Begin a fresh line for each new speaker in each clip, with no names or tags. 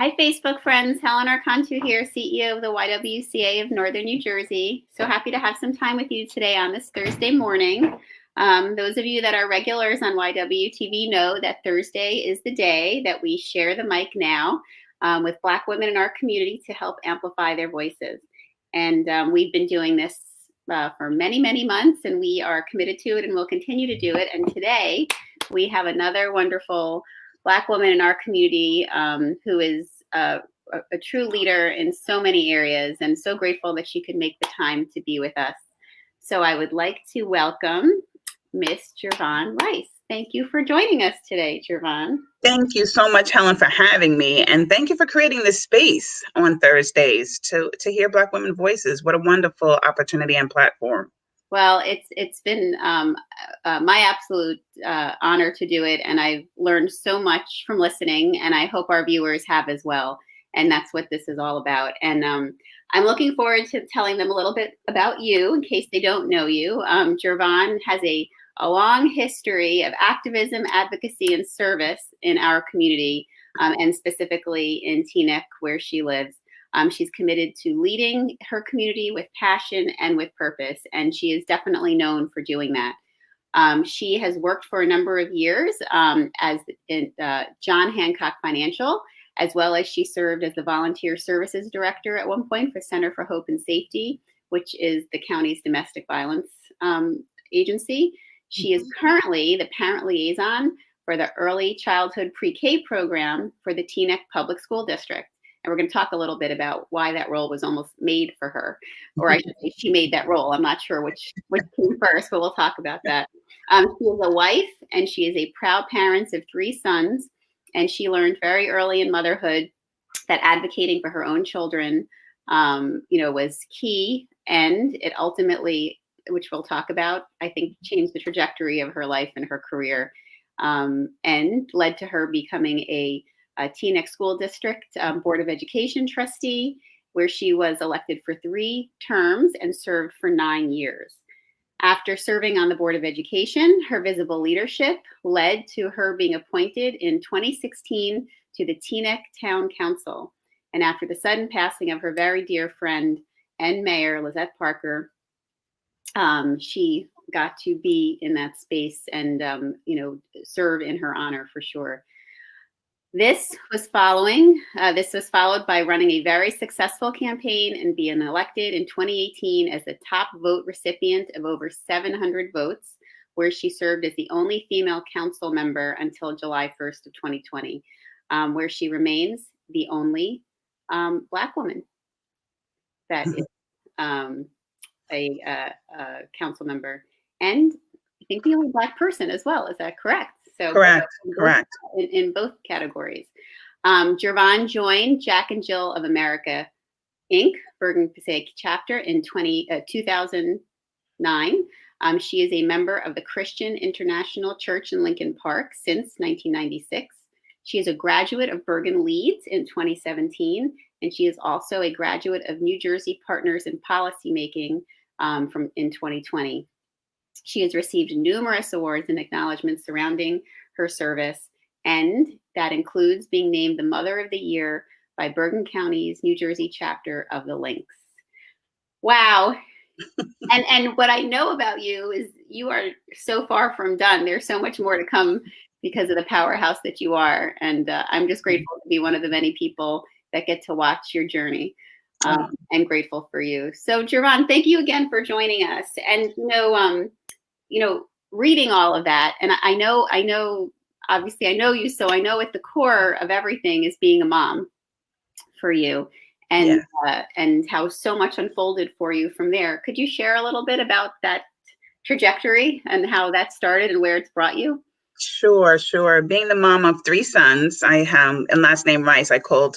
Hi, Facebook friends. Helen Archontou here, CEO of the YWCA of Northern New Jersey. So happy to have some time with you today on this Thursday morning. Those of you that are regulars on YWTV know that Thursday is the day that we share the mic now with Black women in our community to help amplify their voices. And we've been doing this for many, many months, and we are committed to it and will continue to do it. And today we have another wonderful Black woman in our community who is a true leader in so many areas, and so grateful that she could make the time to be with us. So I would like to welcome Miss Gervonn Rice. Thank you for joining us today, Gervonn.
Thank you so much, Helen, for having me. And thank you for creating this space on Thursdays to hear Black women voices. What a wonderful opportunity and platform.
Well, it's been my absolute honor to do it, and I've learned so much from listening, and I hope our viewers have as well. And that's what this is all about. And I'm looking forward to telling them a little bit about you in case they don't know you. Gervonn has a long history of activism, advocacy, and service in our community, and specifically in Teaneck, where she lives. She's committed to leading her community with passion and with purpose, and she is definitely known for doing that. She has worked for a number of years as in John Hancock Financial, as well as she served as the Volunteer Services Director at one point for Center for Hope and Safety, which is the county's domestic violence agency. She is currently the parent liaison for the Early Childhood Pre-K program for the Teaneck Public School District. And we're going to talk a little bit about why that role was almost made for her, or I should say she made that role. I'm not sure which came first, but we'll talk about that. She is a wife, and she is a proud parent of 3 sons, and she learned very early in motherhood that advocating for her own children, was key, and it ultimately, which we'll talk about, I think changed the trajectory of her life and her career, and led to her becoming a Teaneck School District Board of Education trustee, where she was elected for 3 terms and served for 9 years. After serving on the Board of Education, her visible leadership led to her being appointed in 2016 to the Teaneck Town Council. And after the sudden passing of her very dear friend and mayor, Lizette Parker, she got to be in that space and, serve in her honor for sure. This was followed by running a very successful campaign and being elected in 2018 as the top vote recipient of over 700 votes, where she served as the only female council member until July 1st of 2020, where she remains the only Black woman that is a council member, and I think the only Black person as well. Is that correct? So
correct.
In both categories. Gervonn joined Jack and Jill of America, Inc., Bergen Passaic chapter in 2009. She is a member of the Christian International Church in Lincoln Park since 1996. She is a graduate of Bergen Leeds in 2017, and she is also a graduate of New Jersey Partners in Policymaking in 2020. She has received numerous awards and acknowledgments surrounding her service, and that includes being named the Mother of the Year by Bergen County's New Jersey chapter of the Lynx. Wow. And what I know about you is you are so far from done. There's so much more to come because of the powerhouse that you are. And I'm just grateful to be one of the many people that get to watch your journey. I'm grateful for you. So Gervonn, thank you again for joining us. And reading all of that, and I know, obviously I know you, so I know at the core of everything is being a mom for you, and and how so much unfolded for you from there. Could you share a little bit about that trajectory and how that started and where it's brought you?
Sure. Being the mom of 3 sons, I have, and last name Rice, I called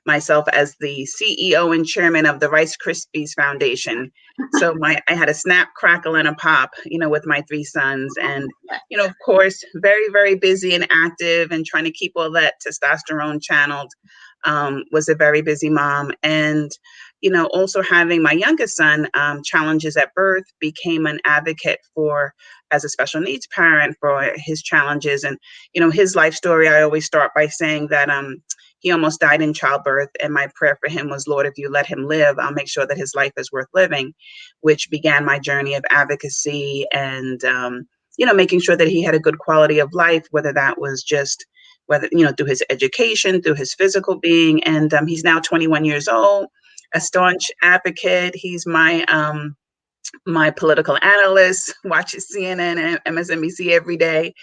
myself as the CEO and chairman of the Rice Krispies Foundation. So I had a snap, crackle, and a pop, with my 3 sons. And, of course, very, very busy and active and trying to keep all that testosterone channeled. Was a very busy mom. And, also having my youngest son challenges at birth, became an advocate as a special needs parent for his challenges. And, his life story, I always start by saying that, he almost died in childbirth. And my prayer for him was, Lord, if you let him live, I'll make sure that his life is worth living, which began my journey of advocacy and, making sure that he had a good quality of life, whether that was just through his education, through his physical being. And he's now 21 years old, a staunch advocate. He's my political analyst, watches CNN and MSNBC every day,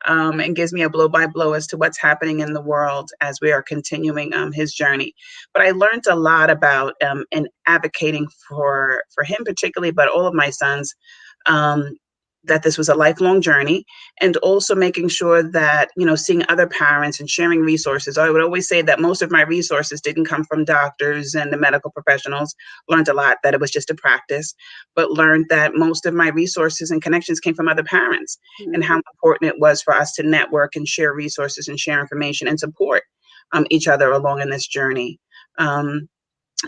and gives me a blow-by-blow as to what's happening in the world as we are continuing his journey. But I learned a lot about and advocating for him particularly, but all of my sons, that this was a lifelong journey, and also making sure that, seeing other parents and sharing resources. I would always say that most of my resources didn't come from doctors and the medical professionals. Learned a lot that it was just a practice, but learned that most of my resources and connections came from other parents, and how important it was for us to network and share resources and share information and support each other along in this journey. And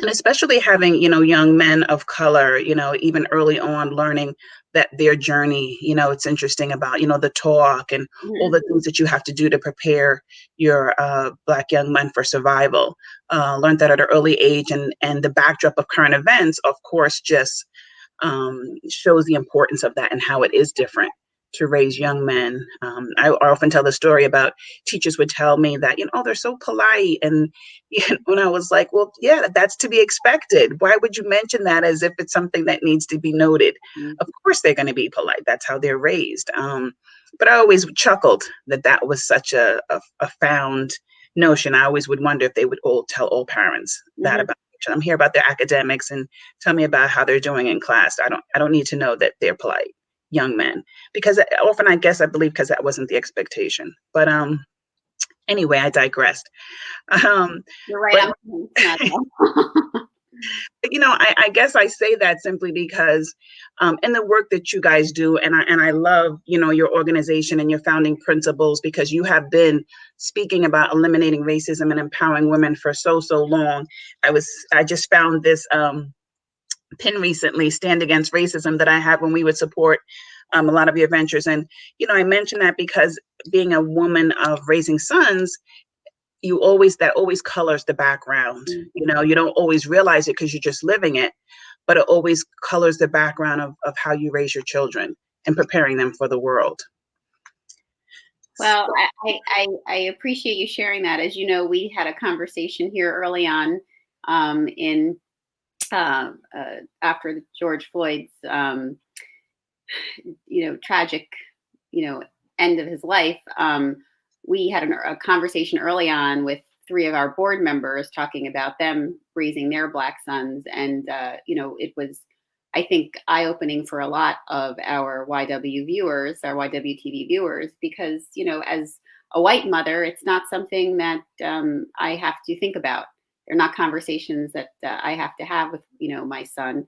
especially having, young men of color, even early on learning that their journey, it's interesting about, the talk and all the things that you have to do to prepare your Black young men for survival. Learned that at an early age, and the backdrop of current events, of course, just shows the importance of that and how it is different to raise young men. I often tell the story about teachers would tell me that, they're so polite. And when I was like, well, yeah, that's to be expected. Why would you mention that as if it's something that needs to be noted? Of course, they're going to be polite. That's how they're raised. But I always chuckled that was such a found notion. I always would wonder if they would all tell all parents that about. I'm here about their academics and tell me about how they're doing in class. I don't need to know that they're polite young men, because often I believe because that wasn't the expectation. But anyway, I digressed.
You're right.
I guess I say that simply because in the work that you guys do, and I love, your organization and your founding principles, because you have been speaking about eliminating racism and empowering women for so long. I just found this pin recently, Stand Against Racism, that I had when we would support a lot of your ventures. And, I mention that because being a woman of raising sons, that always colors the background. You don't always realize it because you're just living it, but it always colors the background of how you raise your children and preparing them for the world.
Well, I appreciate you sharing that. As you know, we had a conversation here early on after George Floyd's, tragic, end of his life. We had a conversation early on with 3 of our board members talking about them raising their Black sons. And, it was, I think, eye-opening for a lot of our YWTV viewers, because, as a white mother, it's not something that I have to think about. They're not conversations that I have to have with, my son.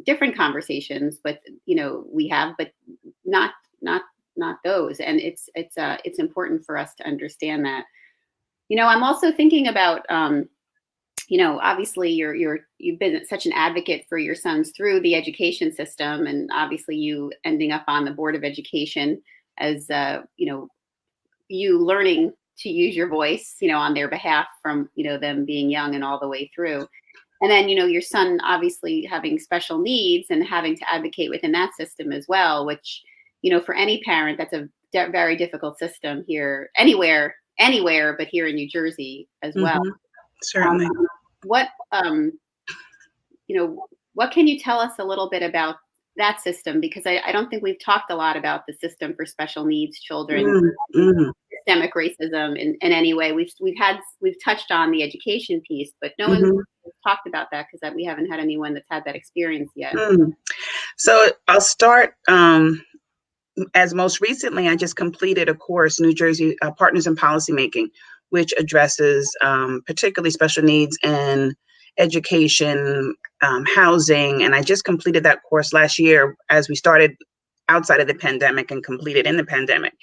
Different conversations, but we have, but not those. And it's important for us to understand that. I'm also thinking about, obviously you've been such an advocate for your sons through the education system, and obviously you ending up on the Board of Education as you learning to use your voice, on their behalf from, them being young and all the way through. And then, your son obviously having special needs and having to advocate within that system as well, which, for any parent, that's a very difficult system here, anywhere, but here in New Jersey as well.
Certainly.
What can you tell us a little bit about that system? Because I don't think we've talked a lot about the system for special needs children, systemic racism in any way. We've touched on the education piece, but no one's talked about that because we haven't had anyone that's had that experience yet.
So I'll start. As most recently, I just completed a course, New Jersey Partners in Policymaking, which addresses particularly special needs in education, housing. And I just completed that course last year as we started outside of the pandemic and completed in the pandemic.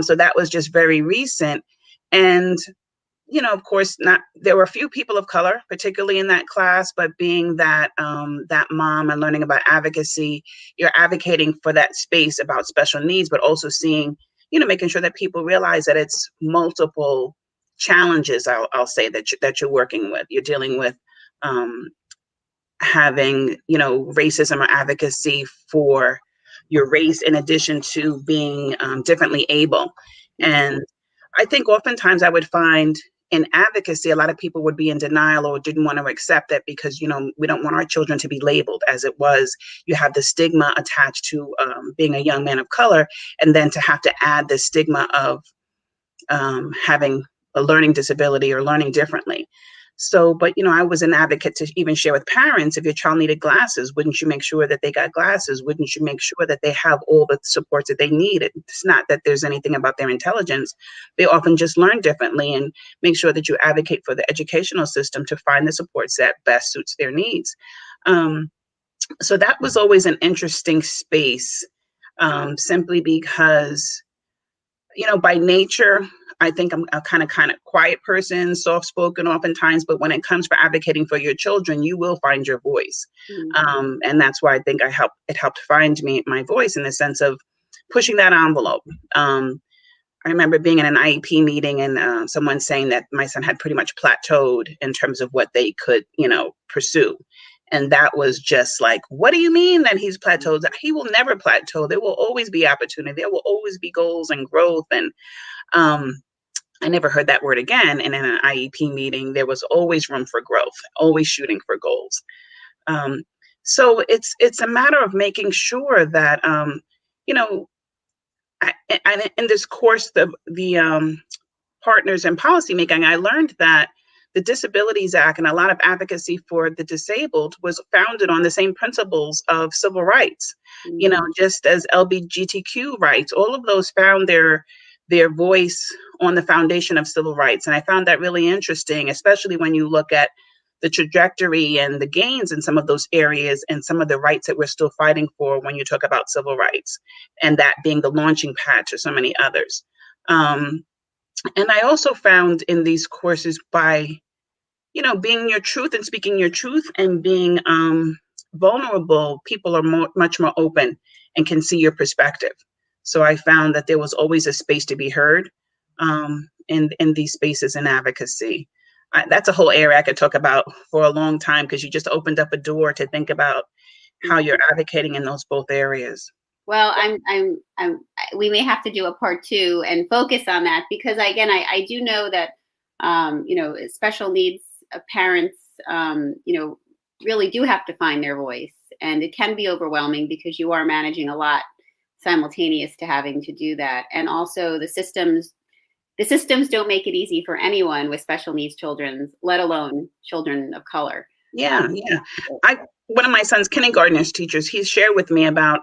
So that was just very recent. And, of course, there were a few people of color, particularly in that class, but being that that mom and learning about advocacy, you're advocating for that space about special needs, but also seeing, making sure that people realize that it's multiple challenges, I'll say, that you're working with. You're dealing with having, racism or advocacy for your race, in addition to being differently able. And I think oftentimes I would find in advocacy, a lot of people would be in denial or didn't want to accept it because, we don't want our children to be labeled as it was. You have the stigma attached to being a young man of color, and then to have to add the stigma of having a learning disability or learning differently. So, but, I was an advocate to even share with parents, if your child needed glasses, wouldn't you make sure that they got glasses? Wouldn't you make sure that they have all the supports that they need? It's not that there's anything about their intelligence. They often just learn differently, and make sure that you advocate for the educational system to find the supports that best suits their needs. So that was always an interesting space, simply because, by nature, I think I'm a kind of quiet person, soft-spoken oftentimes, but when it comes for advocating for your children, you will find your voice. And that's why I think it helped find my voice, in the sense of pushing that envelope. I remember being in an IEP meeting and someone saying that my son had pretty much plateaued in terms of what they could, pursue. And that was just like, what do you mean that he's plateaued? He will never plateau. There will always be opportunity. There will always be goals and growth. And I never heard that word again. And in an IEP meeting, there was always room for growth, always shooting for goals. So it's a matter of making sure that, in this course, the partners in policymaking, I learned that the Disabilities Act and a lot of advocacy for the disabled was founded on the same principles of civil rights, just as LGBTQ rights. All of those found their voice on the foundation of civil rights. And I found that really interesting, especially when you look at the trajectory and the gains in some of those areas and some of the rights that we're still fighting for when you talk about civil rights, and that being the launching pad to so many others. And I also found in these courses, by, being your truth and speaking your truth and being vulnerable, people are much more open and can see your perspective. So I found that there was always a space to be heard in these spaces in advocacy. That's a whole area I could talk about for a long time, because you just opened up a door to think about how you're advocating in those both areas.
Well, we may have to do a part 2 and focus on that, because again, I do know that, special needs parents, really do have to find their voice, and it can be overwhelming because you are managing a lot simultaneous to having to do that. And also the systems don't make it easy for anyone with special needs children, let alone children of color.
Yeah. One of my son's kindergartners teachers, he's shared with me about,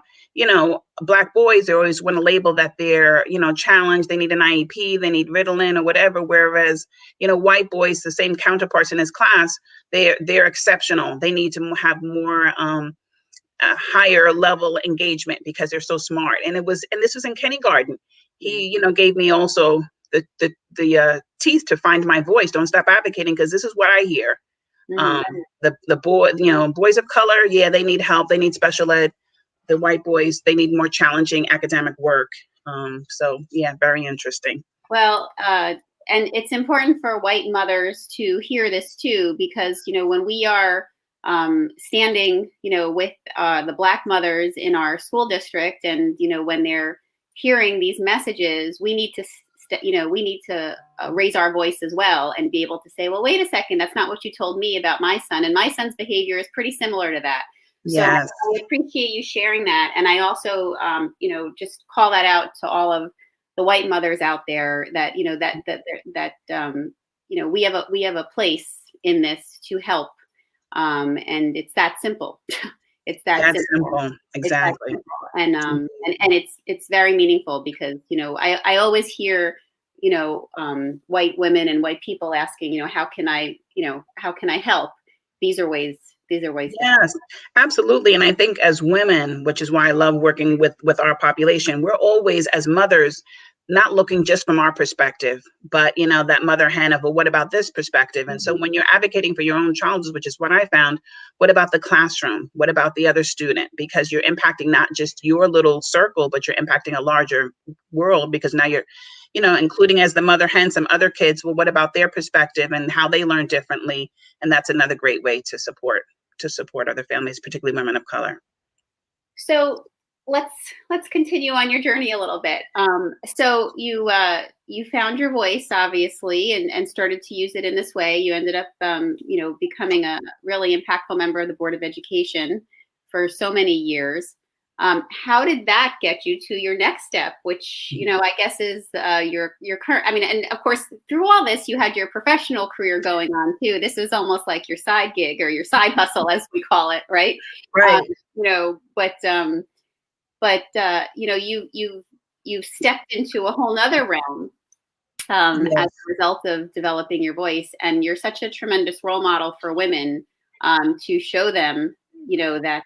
Black boys, they always want to label that they're, challenged, they need an IEP, they need Ritalin or whatever. Whereas, white boys, the same counterparts in his class, they're exceptional. They need to have more higher level engagement because they're so smart. And this was in kindergarten. He, gave me also the teeth to find my voice. Don't stop advocating, because this is what I hear. The boys of color, yeah, they need help. They need special ed. The white boys, they need more challenging academic work. So yeah, very interesting.
Well, and it's important for white mothers to hear this too, because, when we are standing, with the Black mothers in our school district, and, when they're hearing these messages, we need to raise our voice as well and be able to say, well, wait a second, that's not what you told me about my son. And my son's behavior is pretty similar to that.
Yes.
So I appreciate you sharing that. And I also, just call that out to all of the white mothers out there that, we have a place in this to help. And it's that simple. It's that simple.
Exactly.
And it's very meaningful, because, I always hear, white women and white people asking, how can I help? These are ways.
Yes, absolutely. And I think as women, which is why I love working with our population, we're always, as mothers, not looking just from our perspective, but, that mother hen of, well, what about this perspective? And so when you're advocating for your own child, which is what I found, what about the classroom? What about the other student? Because you're impacting not just your little circle, but you're impacting a larger world, because now you're, including as the mother hen, some other kids, well, what about their perspective and how they learn differently? And that's another great way to support other families, particularly women of color.
So let's continue on your journey a little bit. So you found your voice, obviously, and started to use it in this way. You ended up, becoming a really impactful member of the Board of Education for so many years. How did that get you to your next step, which, I guess is your current, and of course, through all this, you had your professional career going on too. This is almost like your side gig or your side hustle, as we call it, right?
Right.
You've stepped into a whole nother realm
Yes.
as a result of developing your voice. And you're such a tremendous role model for women to show them, that,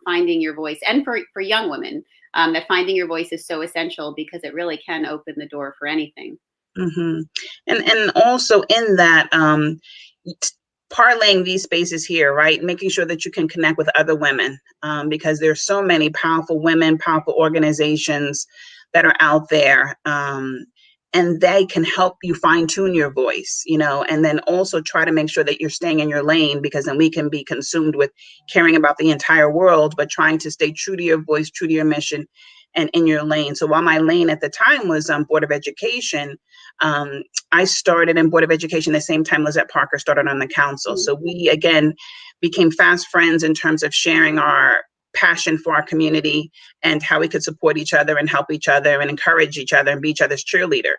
finding your voice, and for young women, that finding your voice is so essential, because it really can open the door for anything.
Mm-hmm. And also in that, parlaying these spaces here, right? Making sure that you can connect with other women, because there's so many powerful women, powerful organizations that are out there. And they can help you fine tune your voice, and then also try to make sure that you're staying in your lane, because then we can be consumed with caring about the entire world, but trying to stay true to your voice, true to your mission, and in your lane. So while my lane at the time was Board of Education, I started in Board of Education the same time Lizette Parker started on the council.
Mm-hmm.
So we, again, became fast friends in terms of sharing our passion for our community and how we could support each other and help each other and encourage each other and be each other's cheerleader,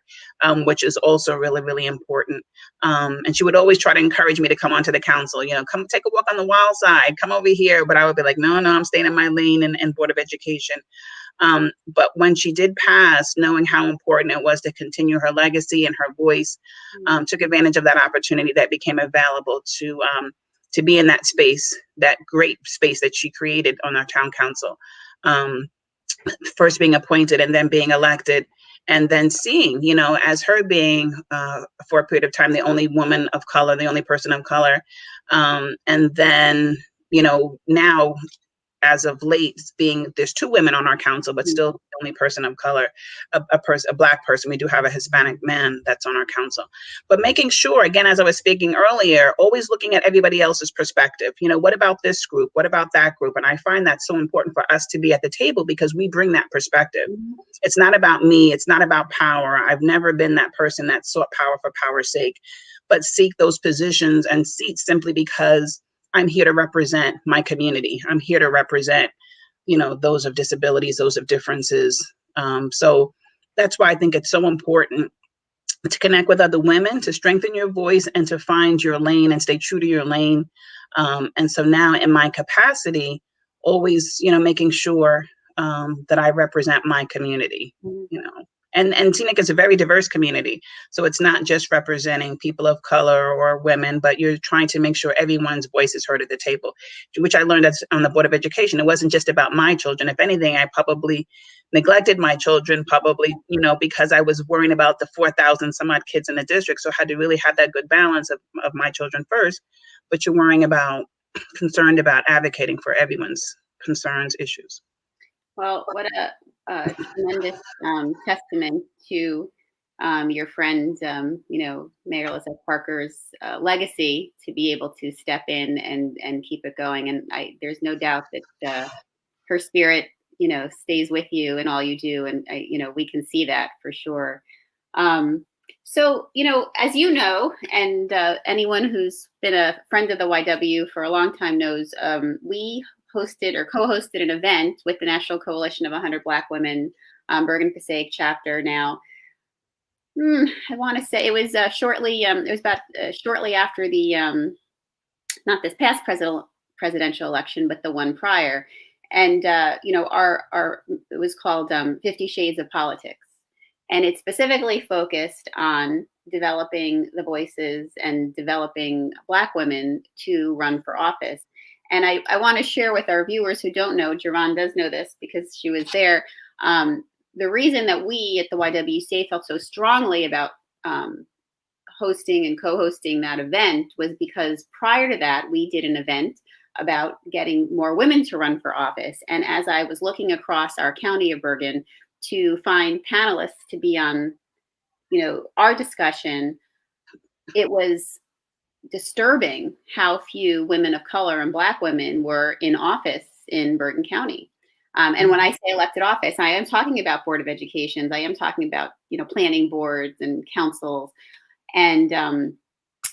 which is also really, really important. And she would always try to encourage me to come onto the council, come take a walk on the wild side, come over here. But I would be like, no, I'm staying in my lane and Board of Education. But when she did pass, knowing how important it was to continue her legacy and her voice, took advantage of that opportunity that became available to be in that space, that great space that she created on our town council. First being appointed and then being elected, and then seeing, as her being for a period of time, the only woman of color, the only person of color. And then, now, as of late, there's 2 women on our council, but still the only person of color, a Black person. We do have a Hispanic man that's on our council, but making sure, again, as I was speaking earlier, always looking at everybody else's perspective. What about this group? What about that group? And I find that so important for us to be at the table, because we bring that perspective. It's not about me. It's not about power. I've never been that person that sought power for power's sake, but seek those positions and seats simply because I'm here to represent my community. I'm here to represent, those of disabilities, those of differences. So that's why I think it's so important to connect with other women, to strengthen your voice, and to find your lane and stay true to your lane. And so now in my capacity, always, making sure that I represent my community, And Teaneck is a very diverse community. So it's not just representing people of color or women, but you're trying to make sure everyone's voice is heard at the table, which I learned as on the Board of Education. It wasn't just about my children. If anything, I probably neglected my children, because I was worrying about the 4,000 some odd kids in the district. So I had to really have that good balance of my children first, but you're concerned about advocating for everyone's concerns, issues.
Well, what a tremendous testament to your friend, Mayor Lizette Parker's legacy, to be able to step in and keep it going. And there's no doubt that her spirit, stays with you in all you do. And, we can see that for sure. So, as you know, and anyone who's been a friend of the YW for a long time knows, we hosted or co-hosted an event with the National Coalition of 100 Black Women, Bergen Passaic chapter. Now, I want to say it was shortly after the not this past presidential election, but the one prior, and it was called 50 Shades of Politics, and it specifically focused on developing the voices and developing Black women to run for office. And I want to share with our viewers who don't know, Gervonn does know this because she was there. The reason that we at the YWCA felt so strongly about hosting and co-hosting that event was because prior to that, we did an event about getting more women to run for office. And as I was looking across our county of Bergen to find panelists to be on our discussion, it was disturbing how few women of color and Black women were in office in Bergen County. And when I say elected office, I am talking about Board of Educations. I am talking about, planning boards and councils. And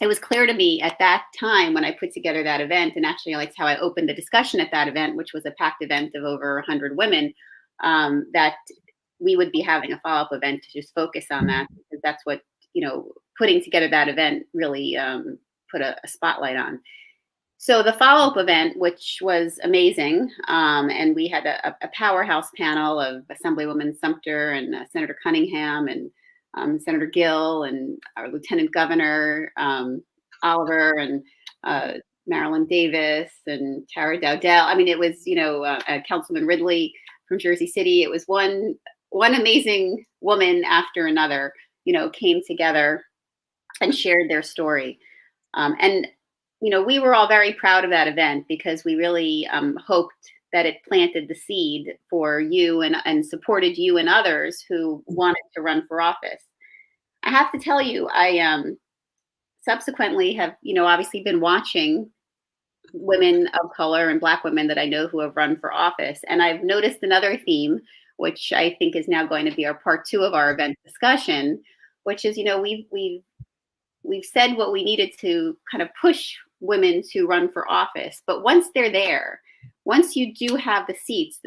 it was clear to me at that time when I put together that event, and actually that's how I opened the discussion at that event, which was a packed event of over 100 women, that we would be having a follow-up event to just focus on that, because that's what, putting together that event really put a spotlight on. So the follow-up event, which was amazing, and we had a powerhouse panel of Assemblywoman Sumter and Senator Cunningham and Senator Gill and our Lieutenant Governor Oliver and Marilyn Davis and Tara Dowdell. I mean, it was, Councilman Ridley from Jersey City. It was one amazing woman after another, came together and shared their story. And we were all very proud of that event, because we really hoped that it planted the seed for you and supported you and others who wanted to run for office. I have to tell you, I subsequently have, obviously been watching women of color and Black women that I know who have run for office. And I've noticed another theme, which I think is now going to be our part 2 of our event discussion, which is, we've said what we needed to kind of push women to run for office. But once they're there, once you do have the seats,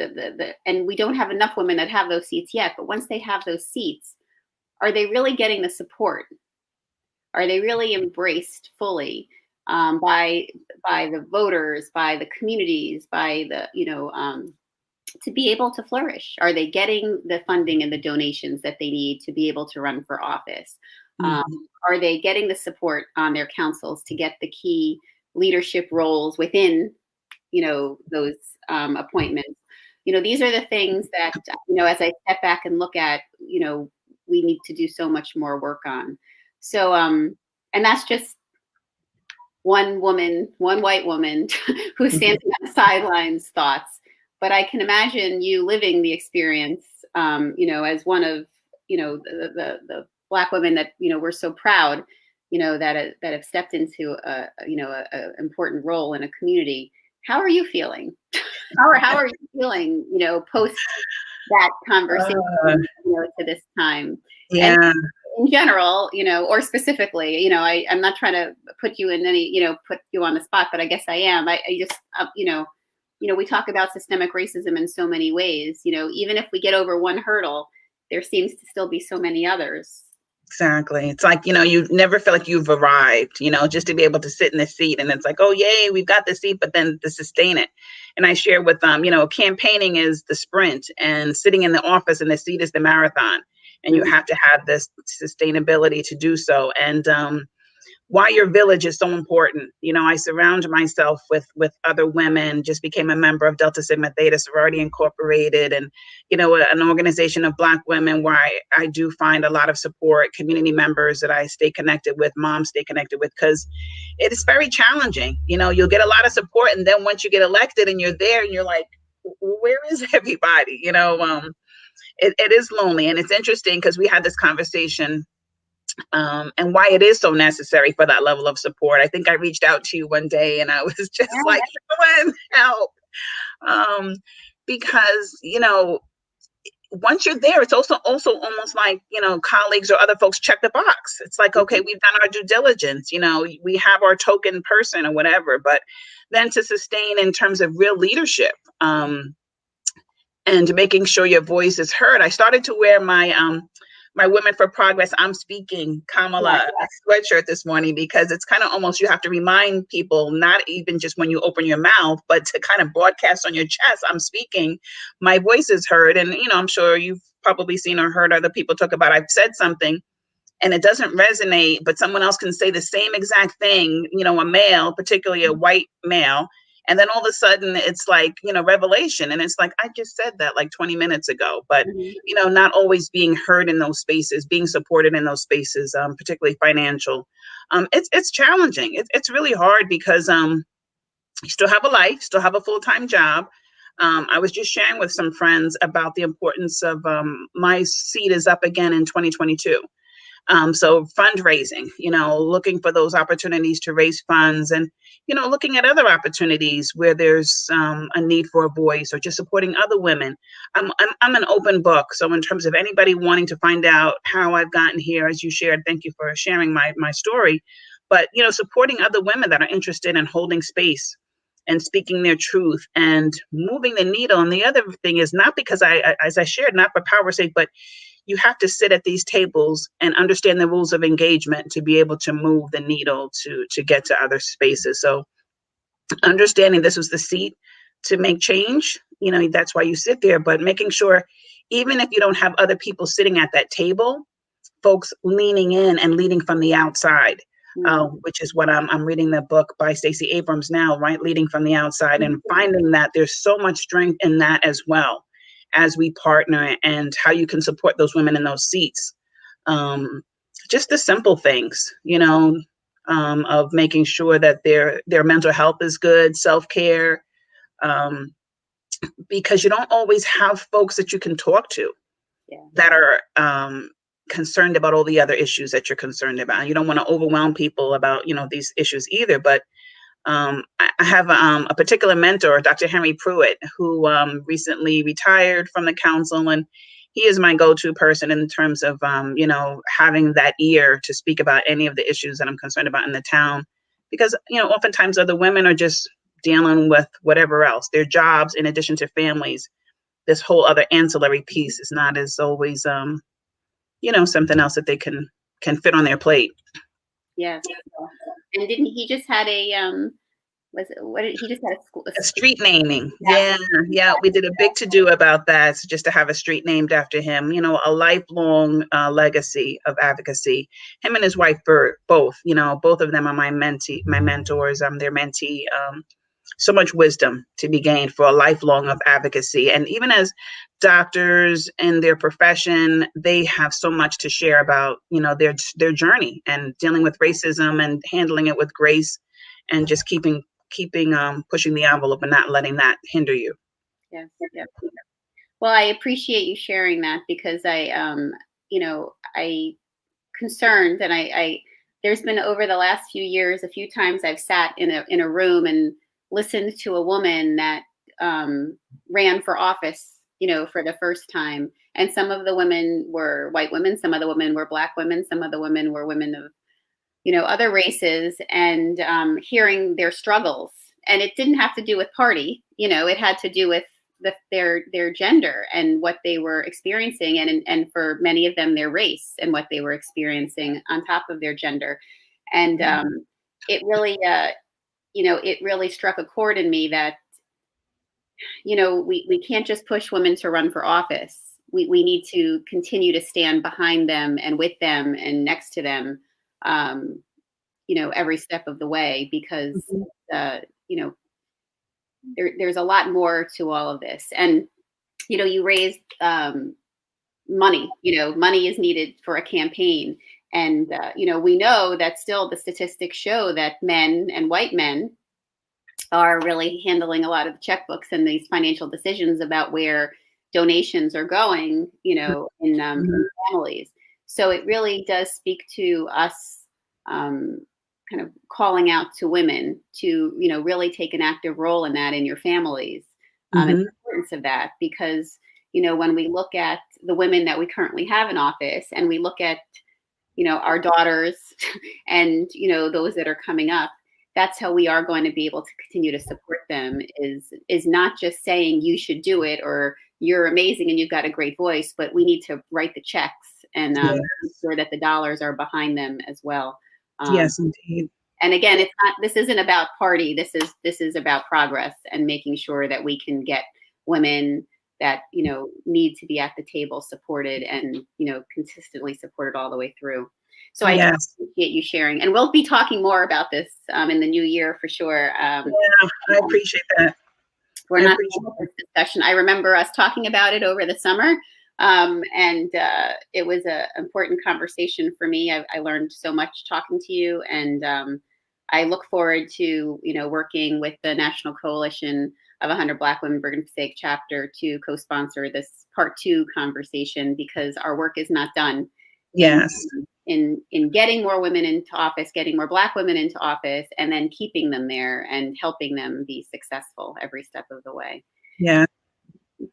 and we don't have enough women that have those seats yet, but once they have those seats, are they really getting the support? Are they really embraced fully by the voters, by the communities, by the, to be able to flourish? Are they getting the funding and the donations that they need to be able to run for office? Are they getting the support on their councils to get the key leadership roles within, those appointments? These are the things that, as I step back and look at, we need to do so much more work on. So, and that's just one woman, one white woman who's standing on the sidelines thoughts. But I can imagine you living the experience, as one of, the Black women that, we're so proud, that have stepped into a important role in a community. How are you feeling? How are you feeling, post that conversation, to this time?
Yeah.
And in general, or specifically, I'm not trying to put you in any, put you on the spot, but I guess I am. I just, we talk about systemic racism in so many ways. Even if we get over one hurdle, there seems to still be so many others.
Exactly. It's like, you never feel like you've arrived, just to be able to sit in the seat, and it's like, oh, yay, we've got the seat, but then to sustain it. And I share with them, campaigning is the sprint, and sitting in the office and the seat is the marathon. And you have to have this sustainability to do so. And why your village is so important. I surround myself with other women, just became a member of Delta Sigma Theta Sorority Incorporated, and, an organization of Black women where I do find a lot of support, community members that I stay connected with, moms stay connected with, because it is very challenging. You'll get a lot of support. And then once you get elected and you're there and you're like, where is everybody? It is lonely. And it's interesting because we had this conversation and why it is so necessary for that level of support. I think I reached out to you one day and I was just like, Helen, help. Because, once you're there, it's also almost like, colleagues or other folks check the box. It's like, okay, we've done our due diligence, we have our token person or whatever, but then to sustain in terms of real leadership, and making sure your voice is heard. I started to wear my Women for Progress, I'm Speaking Kamala sweatshirt this morning, because it's kind of almost, you have to remind people, not even just when you open your mouth, but to kind of broadcast on your chest, I'm speaking, my voice is heard. And, I'm sure you've probably seen or heard other people talk about, I've said something and it doesn't resonate, but someone else can say the same exact thing, a male, particularly a white male. And then all of a sudden it's like, revelation. And it's like, I just said that like 20 minutes ago, but, not always being heard in those spaces, being supported in those spaces, particularly financial. It's challenging. It's really hard because you still have a life, still have a full-time job. I was just sharing with some friends about the importance of my seat is up again in 2022. So fundraising, looking for those opportunities to raise funds, and, looking at other opportunities where there's a need for a voice, or just supporting other women. I'm an open book. So in terms of anybody wanting to find out how I've gotten here, as you shared, thank you for sharing my story. But, supporting other women that are interested in holding space and speaking their truth and moving the needle. And the other thing is, not because as I shared, not for power's sake, but you have to sit at these tables and understand the rules of engagement to be able to move the needle to get to other spaces. So understanding this was the seat to make change, that's why you sit there, but making sure, even if you don't have other people sitting at that table, folks leaning in and leading from the outside. Which is what I'm reading the book by Stacey Abrams now, right? Leading from the outside, and finding that there's so much strength in that as well, as we partner, and how you can support those women in those seats. Just the simple things, of making sure that their mental health is good, self-care, because you don't always have folks that you can talk to that are concerned about all the other issues that you're concerned about. You don't want to overwhelm people about, these issues either. But I have a particular mentor, Dr. Henry Pruitt, who recently retired from the council, and he is my go-to person in terms of, having that ear to speak about any of the issues that I'm concerned about in the town. Because, oftentimes other women are just dealing with whatever else, their jobs, in addition to families. This whole other ancillary piece is not as always, something else that they can fit on their plate.
Yes. And didn't he just had a he just had
a street naming? Yeah. We did a big to-do about that, so just to have a street named after him. A lifelong legacy of advocacy. Him and his wife, both. Both of them are my mentors. I'm their mentee. So much wisdom to be gained for a lifelong of advocacy. And even as doctors in their profession, they have so much to share about, their journey and dealing with racism and handling it with grace, and just keeping pushing the envelope and not letting that hinder you.
Yes. Well, I appreciate you sharing that, because I concerned, and I there's been, over the last few years, a few times I've sat in a room and listened to a woman that ran for office, for the first time. And some of the women were white women, some of the women were Black women, some of the women were women of, other races, and hearing their struggles. And it didn't have to do with party, it had to do with their gender and what they were experiencing, and for many of them, their race and what they were experiencing on top of their gender. And it really, it really struck a chord in me that, we can't just push women to run for office. We need to continue to stand behind them and with them and next to them, every step of the way, because, there's a lot more to all of this. And, you raised money, money is needed for a campaign. And, we know that still the statistics show that men, and white men, are really handling a lot of the checkbooks and these financial decisions about where donations are going, in families. So it really does speak to us, kind of calling out to women to, really take an active role in that in your families, and the importance of that. Because, when we look at the women that we currently have in office, and we look at, our daughters and, those that are coming up, that's how we are going to be able to continue to support them, is not just saying you should do it, or you're amazing and you've got a great voice, but we need to write the checks and make sure that the dollars are behind them as well.
Yes, indeed.
And again, this isn't about party. This is about progress, and making sure that we can get women that, need to be at the table supported, and, consistently supported all the way through. So I appreciate you sharing, and we'll be talking more about this in the new year for sure.
I appreciate that.
We're not done with this discussion. I remember us talking about it over the summer, and it was an important conversation for me. I learned so much talking to you, and I look forward to working with the National Coalition of 100 Black Women Bergen Passaic chapter to co-sponsor this part 2 conversation, because our work is not done.
Yes.
in getting more women into office, getting more Black women into office, and then keeping them there and helping them be successful every step of the way.
Yeah.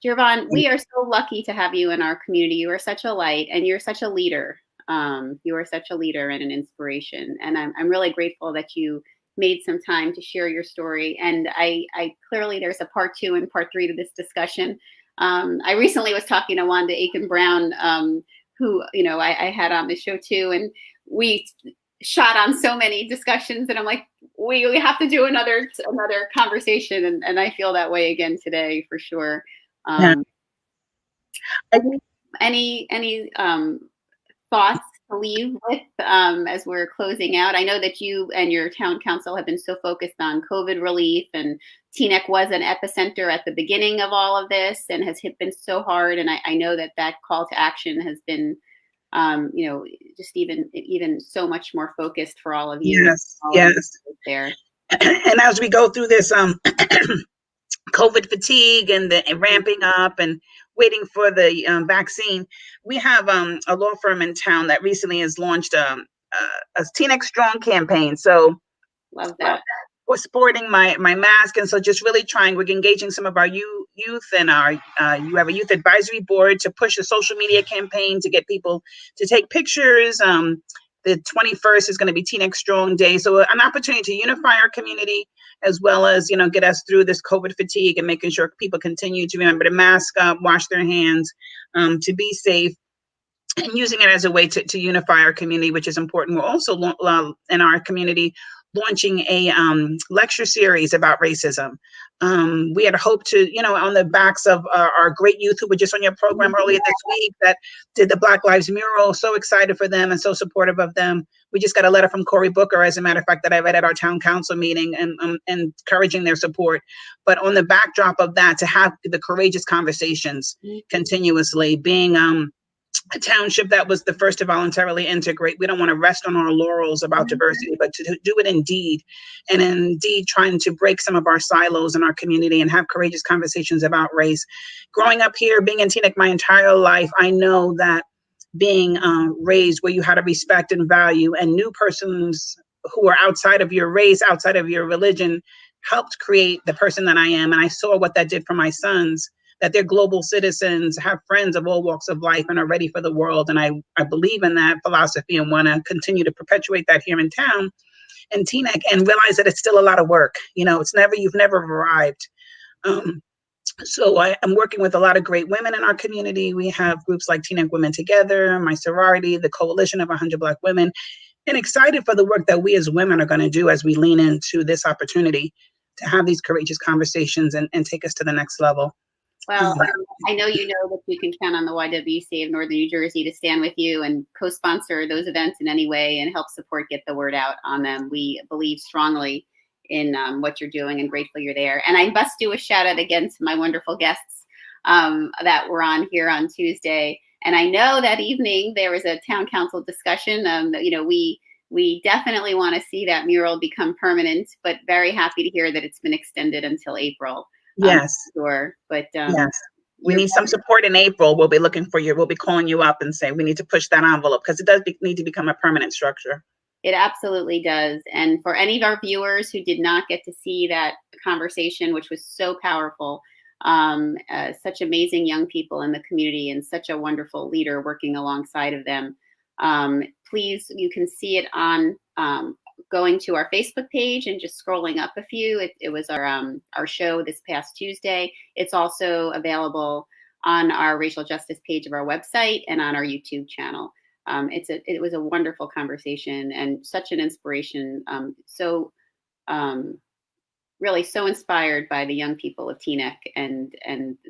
Gervonn, we are so lucky to have you in our community. You are such a light, and you're such a leader. You are such a leader and an inspiration. And I'm really grateful that you made some time to share your story. And I clearly there's a part 2 and part 3 to this discussion. I recently was talking to Wanda Aiken-Brown, who I had on the show too, and we shot on so many discussions, and I'm like, we have to do another conversation, and I feel that way again today for sure.
Yeah.
Any thoughts to leave with as we're closing out? I know that you and your town council have been so focused on COVID relief, and Teaneck was an epicenter at the beginning of all of this and has been so hard. And I know that call to action has been, just even so much more focused for all of you.
Yes.
There.
And as we go through this COVID fatigue and the ramping up and waiting for the vaccine, we have a law firm in town that recently has launched a Teaneck Strong campaign. So
love that.
We're sporting my mask, and so just really we're engaging some of our youth and our you have a youth advisory board to push a social media campaign to get people to take pictures. The 21st is going to be Teaneck Strong Day, so an opportunity to unify our community as well as get us through this COVID fatigue and making sure people continue to remember to mask up, wash their hands, to be safe, and using it as a way to unify our community, which is important. We're also in our community launching a lecture series about racism. We had hoped to, on the backs of our great youth who were just on your program earlier this week that did the Black Lives mural. So excited for them and so supportive of them. We just got a letter from Cory Booker, as a matter of fact, that I read at our town council meeting, and encouraging their support. But on the backdrop of that, to have the courageous conversations continuously, being a township that was the first to voluntarily integrate. We don't want to rest on our laurels about diversity, but to do it indeed, and indeed trying to break some of our silos in our community and have courageous conversations about race. Growing up here, being in Teaneck my entire life, I know that being raised where you had a respect and value, and new persons who are outside of your race, outside of your religion, helped create the person that I am. And I saw what that did for my sons, that they're global citizens, have friends of all walks of life, and are ready for the world. And I believe in that philosophy and want to continue to perpetuate that here in town, in Teaneck, and realize that it's still a lot of work. You've never arrived. So I'm working with a lot of great women in our community. We have groups like Teaneck Women Together, my sorority, the Coalition of 100 Black Women, and excited for the work that we as women are going to do as we lean into this opportunity to have these courageous conversations and take us to the next level.
Well, I know that you can count on the YWCA of Northern New Jersey to stand with you and co-sponsor those events in any way and help support, get the word out on them. We believe strongly in what you're doing, and grateful you're there. And I must do a shout out again to my wonderful guests that were on here on Tuesday. And I know that evening there was a town council discussion. We definitely want to see that mural become permanent, but very happy to hear that it's been extended until April.
Yes.
Sure. But
yes. We need some support in April. We'll be looking for you. We'll be calling you up and saying we need to push that envelope, because it does need to become a permanent structure.
It absolutely does. And for any of our viewers who did not get to see that conversation, which was so powerful, such amazing young people in the community and such a wonderful leader working alongside of them, please, you can see it on going to our Facebook page and just scrolling up a few. It was our show this past Tuesday. It's also available on our racial justice page of our website and on our YouTube channel. It was a wonderful conversation and such an inspiration. Really so inspired by the young people of Teaneck and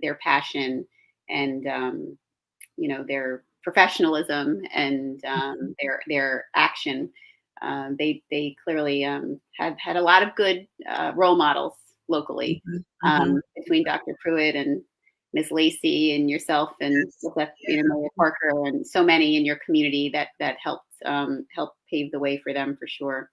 their passion and their professionalism and their action. They clearly have had a lot of good role models locally, between Dr. Pruitt and Ms. Lacey and yourself and Maria Parker and so many in your community that helped pave the way for them for sure.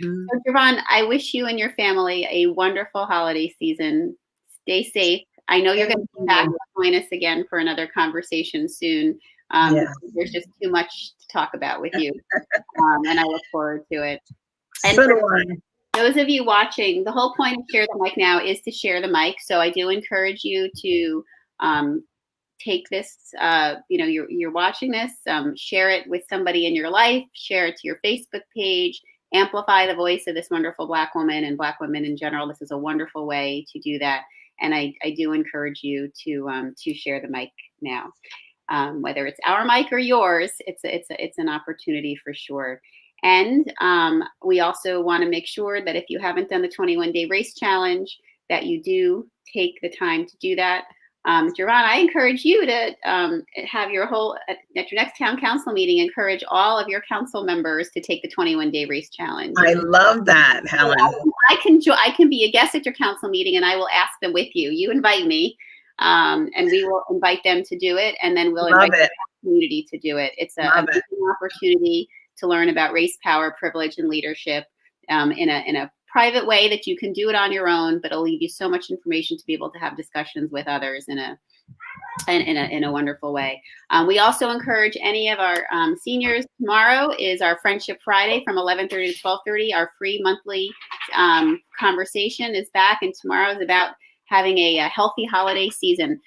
So Gervonn, I wish you and your family a wonderful holiday season. Stay safe. I know you're going to come back and join us again for another conversation soon. There's just too much to talk about with you. And I look forward to it. And
So do I.
those of you watching, the whole point of Share the Mic now is to share the mic. So I do encourage you to take this, you're watching this, share it with somebody in your life, share it to your Facebook page, amplify the voice of this wonderful Black woman and Black women in general. This is a wonderful way to do that. And I do encourage you to share the mic now. Whether it's our mic or yours, it's an opportunity for sure. And we also want to make sure that if you haven't done the 21-day race challenge, that you do take the time to do that. Gervonn, I encourage you to have at your next town council meeting, encourage all of your council members to take the 21-day race challenge.
I love that, Helen.
So I can be a guest at your council meeting, and I will ask them with you. You invite me, and we will invite them to do it, and then we'll invite the community to do it. It's an opportunity to learn about race, power, privilege, and leadership in a private way that you can do it on your own, but it'll leave you so much information to be able to have discussions with others in a wonderful way. We also encourage any of our seniors. Tomorrow is our Friendship Friday from 11:30 to 12:30. Our free monthly conversation is back, and tomorrow is about having a healthy holiday season.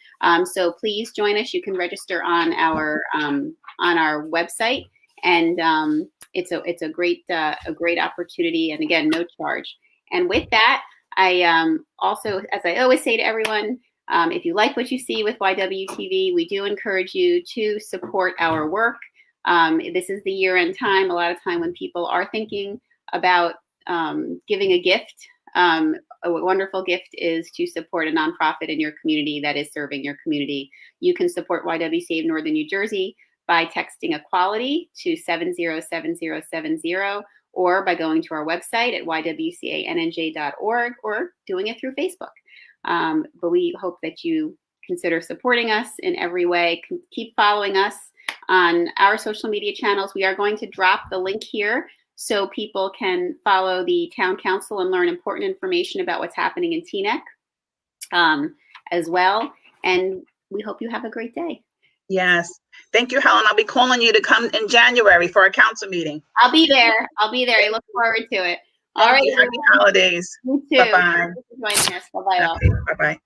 So please join us. You can register on our website, and it's a great opportunity, and again, no charge. And with that, I also, as I always say to everyone, if you like what you see with YWTV, we do encourage you to support our work. This is the year-end time, a lot of time when people are thinking about giving a gift. A wonderful gift is to support a nonprofit in your community that is serving your community. You can support YWCA Northern New Jersey by texting equality to 707070, or by going to our website at ywcannj.org, or doing it through Facebook. But we hope that you consider supporting us in every way. Keep following us on our social media channels. We are going to drop the link here so people can follow the town council and learn important information about what's happening in Teaneck as well. And we hope you have a great day.
Yes. Thank you, Helen. I'll be calling you to come in January for our council meeting.
I'll be there. I look forward to it. All right.
Happy holidays.
You too.
Bye-bye.
Thank you for joining us. Bye-bye.
Bye-bye.